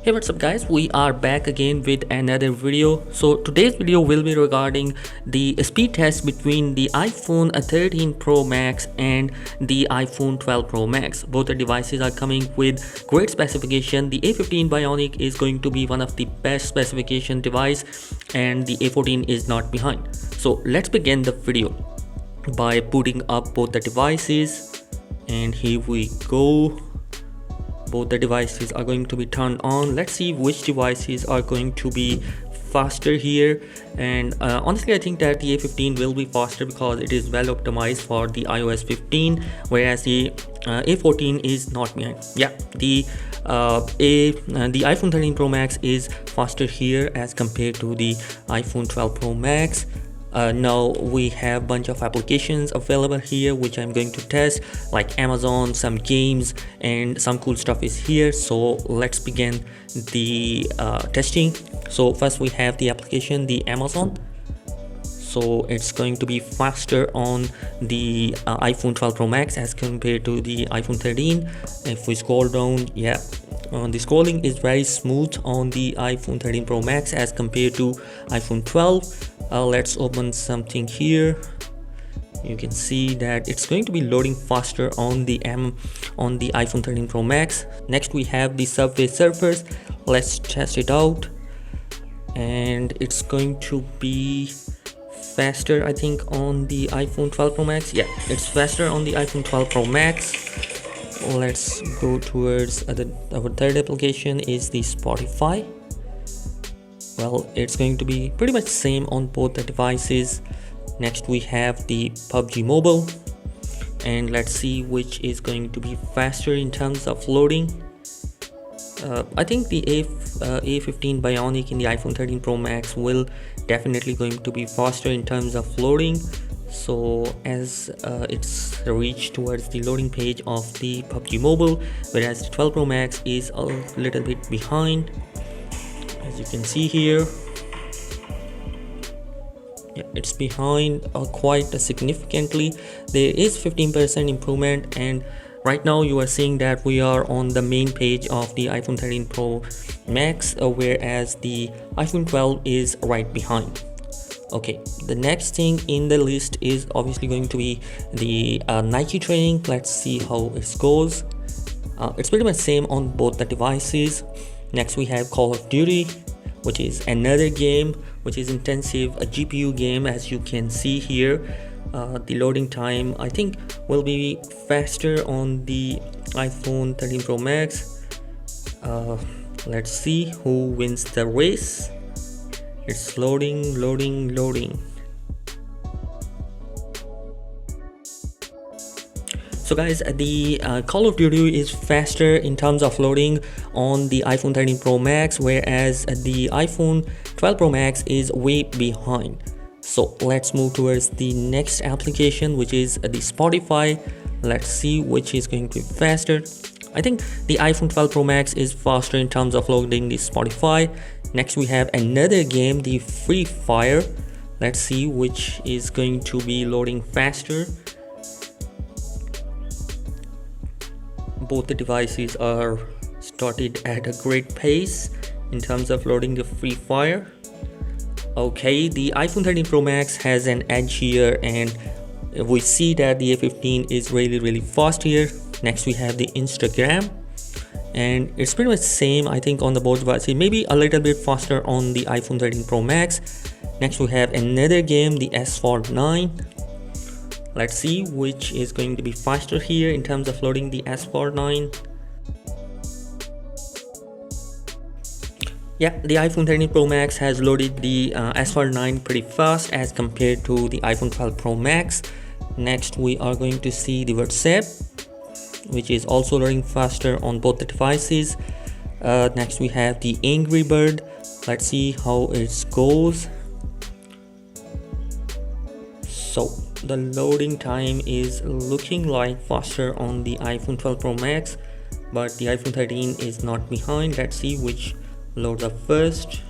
Hey, what's up guys, we are back again with another video. So today's video will be regarding the speed test between the iPhone 13 Pro Max and the iPhone 12 Pro Max. Both the devices are coming with great specification. The A15 Bionic is going to be one of the best specification device and the A14 is not behind. So let's begin the video by booting up both the devices, and here we go. Both the devices are going to be turned on. Let's see which devices are going to be faster here. And honestly, I think that the A15 will be faster because it is well optimized for the iOS 15, whereas the A14 is not behind. Yeah, the iPhone 13 Pro Max is faster here as compared to the iPhone 12 Pro Max. Now we have bunch of applications available here which I'm going to test, like Amazon, some games, and some cool stuff is here. So let's begin the testing. So first we have the application, the Amazon. So it's going to be faster on the iPhone 12 Pro Max as compared to the iPhone 13. If we scroll down, yeah, the scrolling is very smooth on the iPhone 13 Pro Max as compared to iPhone 12. Let's open something here. You can see that it's going to be loading faster on the iPhone 13 Pro Max. Next we have the Subway Surfers. Let's test it out, and it's going to be faster, I think, on the iPhone 12 Pro Max. Yeah, it's faster on the iPhone 12 Pro Max. Let's go towards our third application is the Spotify. Well, it's going to be pretty much same on both the devices. Next we have the PUBG Mobile, and let's see which is going to be faster in terms of loading. I think the A15 Bionic in the iPhone 13 Pro Max will definitely going to be faster in terms of loading. So as it's reached towards the loading page of the PUBG Mobile, whereas the 12 Pro Max is a little bit behind, as you can see here. Yeah, it's behind quite significantly. There is 15% improvement, and right now you are seeing that we are on the main page of the iPhone 13 Pro Max, whereas the iPhone 12 is right behind. Okay, the next thing in the list is obviously going to be the Nike training. Let's see how it goes. It's pretty much same on both the devices. Next we have Call of Duty, which is another game which is intensive, a GPU game. As you can see here, the loading time I think will be faster on the iPhone 13 Pro Max. Let's see who wins the race. It's loading. So guys, the Call of Duty is faster in terms of loading on the iPhone 13 Pro Max, whereas the iPhone 12 Pro Max is way behind. So let's move towards the next application, which is the Spotify. Let's see which is going to be faster. I think the iPhone 12 Pro Max is faster in terms of loading the Spotify. Next we have another game, the Free Fire. Let's see which is going to be loading faster. Both the devices are started at a great pace in terms of loading the Free Fire. Okay, the iPhone 13 Pro Max has an edge here, and we see that the A15 is really fast here. Next we have the Instagram, and it's pretty much same, I think, on the both devices, maybe a little bit faster on the iPhone 13 Pro Max. Next we have another game, the S49. Let's see which is going to be faster here in terms of loading the S49. Yeah, the iPhone 13 Pro Max has loaded the S49 pretty fast as compared to the iPhone 12 Pro Max. Next we are going to see the WhatsApp, which is also loading faster on both the devices. Next we have the Angry Bird. Let's see how it goes. So the loading time is looking like faster on the iPhone 12 Pro Max, but the iPhone 13 is not behind. Let's see which loads up first.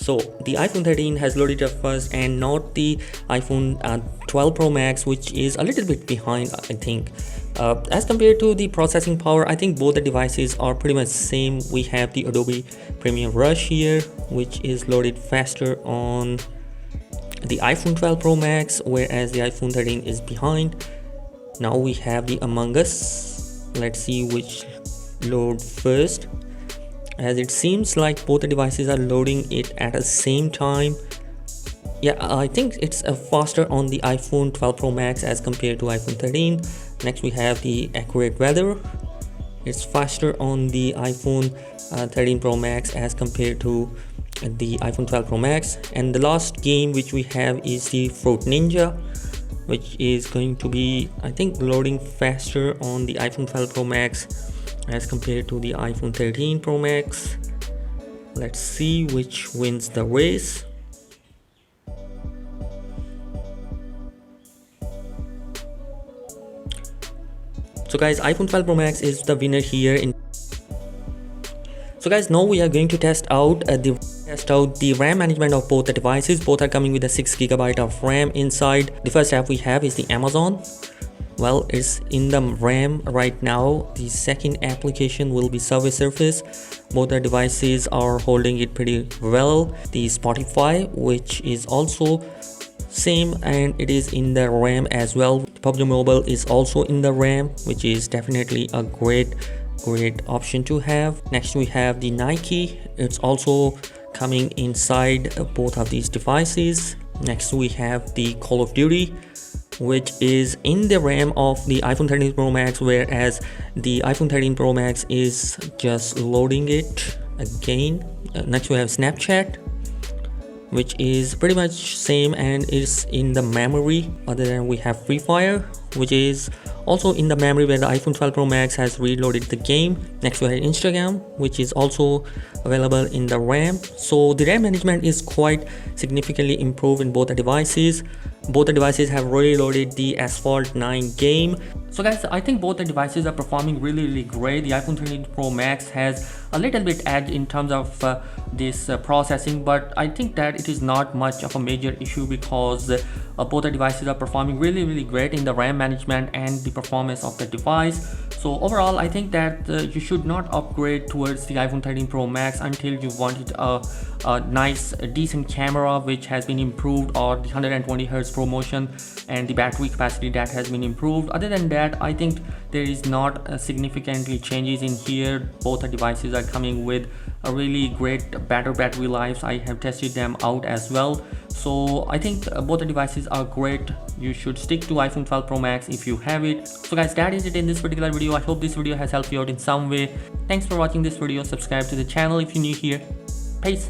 So the iPhone 13 has loaded up first, and not the iPhone 12 Pro Max, which is a little bit behind, I think. As compared to the processing power, I think both the devices are pretty much same. We have the Adobe Premiere Rush here, which is loaded faster on the iPhone 12 Pro Max, whereas the iPhone 13 is behind. Now we have the Among Us. Let's see which load first, as it seems like both the devices are loading it at the same time. Yeah, I think it's faster on the iPhone 12 Pro Max as compared to iPhone 13. Next we have the accurate weather. It's faster on the iPhone 13 Pro Max as compared to the iPhone 12 Pro Max. And the last game which we have is the Fruit Ninja, which is going to be, I think, loading faster on the iPhone 12 Pro Max as compared to the iPhone 13 Pro Max. Let's see which wins the race. So guys, iPhone 12 Pro Max is the winner here. So guys, now we are going to test out the RAM management of both the devices. Both are coming with a 6GB of RAM inside. The first app we have is the Amazon. Well, it's in the RAM right now. The second application will be Surface. Both the devices are holding it pretty well. The Spotify, which is also same, and it is in the RAM as well. PUBG Mobile is also in the RAM, which is definitely a great option to have. Next we have the Nike. It's also coming inside both of these devices. Next we have the Call of Duty, which is in the RAM of the iPhone 13 Pro Max, whereas the iPhone 13 Pro Max is just loading it again. Next we have Snapchat, which is pretty much same and is in the memory. Other than we have Free Fire, which is also in the memory, where the iPhone 12 Pro Max has reloaded the game. Next we have Instagram, which is also available in the RAM. So the RAM management is quite significantly improved in both the devices. Both the devices have reloaded the Asphalt 9 game. So guys, I think both the devices are performing really great. The iPhone 13 Pro Max has a little bit edge in terms of this processing, but I think that it is not much of a major issue, because both the devices are performing really great in the RAM management and the performance of the device. So overall, I think that you should not upgrade towards the iPhone 13 Pro Max until you wanted a nice decent camera which has been improved, or the 120Hz ProMotion and the battery capacity that has been improved. Other than that, I think there is not significantly changes in here. Both the devices are coming with a really great better battery lives. I have tested them out as well. So I think both the devices are great. You should stick to iPhone 12 Pro Max if you have it. So guys, that is it in this particular video. I hope this video has helped you out in some way. Thanks for watching this video. Subscribe to the channel if you're new here. Peace.